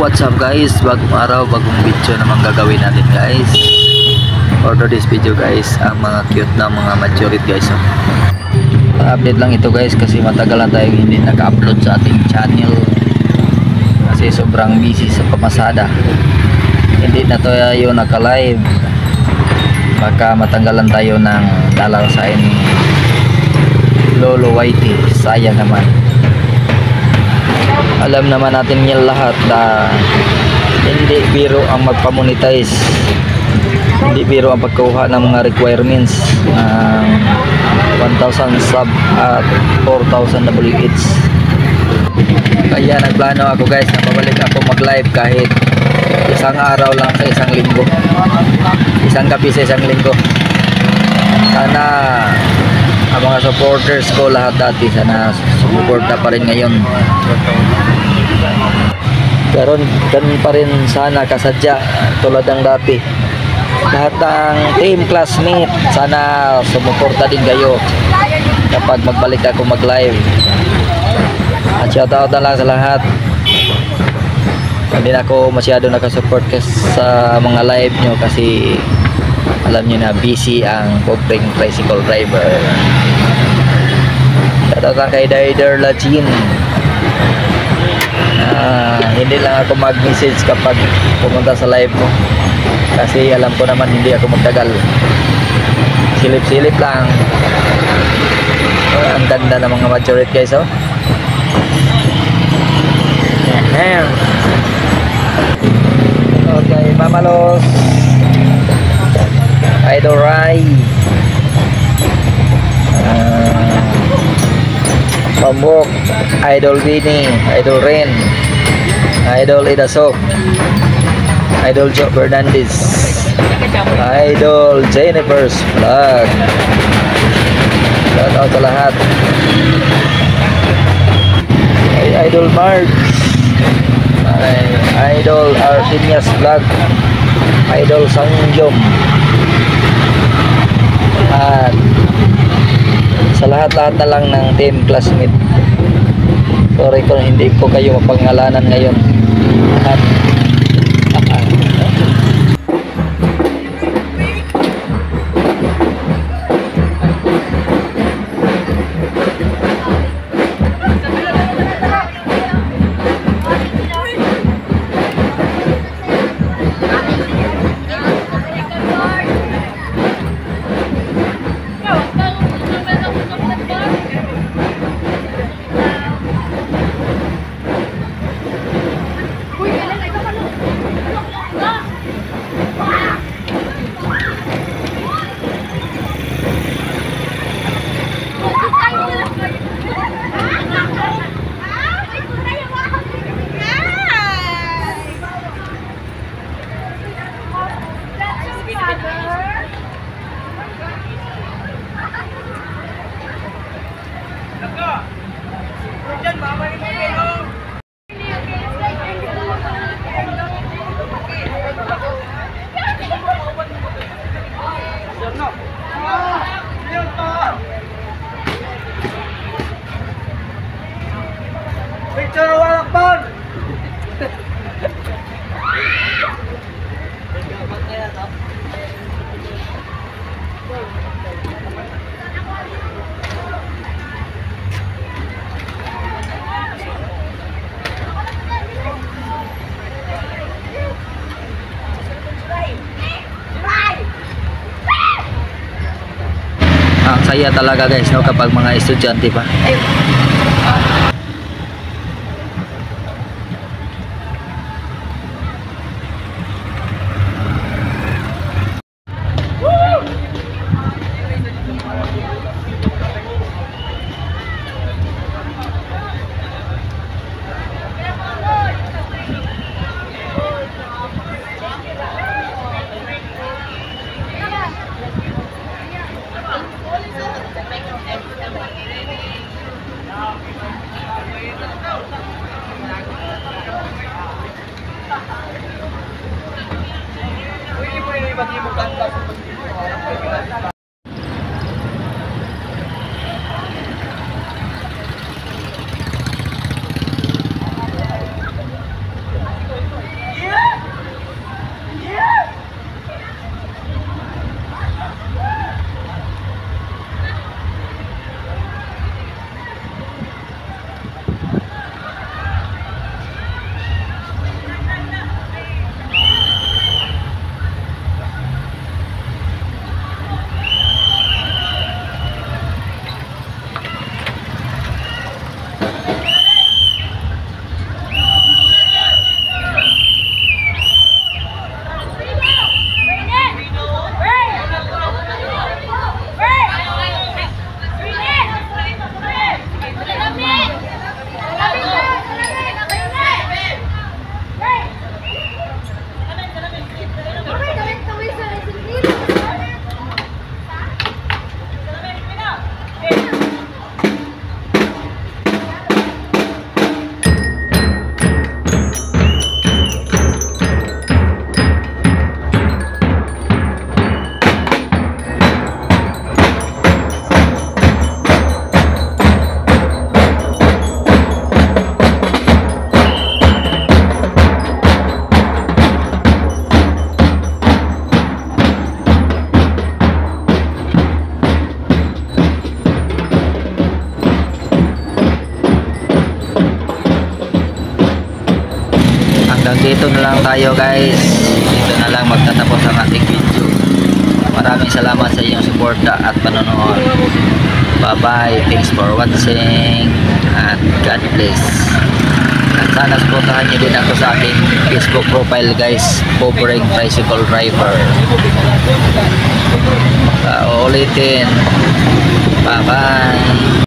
What's up guys, bagong araw, bagong video naman gagawin natin guys. For this video guys, ang mga cute na mga matured guys. Update lang ito guys kasi matagal na tayong hindi naka-upload sa ating channel kasi sobrang busy sa pamasada. Hindi na tayo naka-live, baka matanggalan tayo ng dalaw sa ni Lolo Whitey. Sayang naman. Alam naman natin yan lahat na hindi biro ang magpamonetize, hindi biro ang pagkuha ng mga requirements ng 1,000 sub at 4,000 WH. Kaya nagplano ako guys na babalik ako mag live kahit isang araw lang sa isang linggo, isang gabi sa isang linggo. Sana ang mga supporters ko lahat dati sana sumuporta pa rin ngayon. Ganun pa rin sana kasadya tulad ng dati. Lahat ng team classmate sana sumuporta din kayo kapag magbalik ako mag live. At shoutout na lang sa lahat. Hindi na ako masyado nakasupport sa mga live nyo kasi alam nyo na busy ang pobreng tricycle driver. Shoutout lang kay Dider Lachin. Hindi lang ako mag-message kapag pumunta sa live mo kasi alam ko naman hindi ako magtagal. Silip-silip lang. Ang ganda ng mga maturity guys, oh. Okay, Mamalos, Idol Rai, Pambok, Idol Vini, Idol Ren, Idol Idasok, Idol Joe Fernandez, Idol Jennifer's Vlog. Shout out sa lahat. Idol Marge, Idol Artinias Vlog, Idol Sangjom, at sa lahat-lahat na lang ng team classmate. Sorry kung hindi ko kayo mapangalanan ngayon. At picture walakban. ang saya talaga guys, no, kapag mga estudyante pa. tayo guys. Dito na lang magtatapos ang ating video. Maraming salamat sa inyong suporta at panonood. Bye bye, thanks for watching at God bless. At sana supportahan nyo din ako sa aking Facebook profile guys, Povering Tricycle Driver. Uulitin. Bye bye.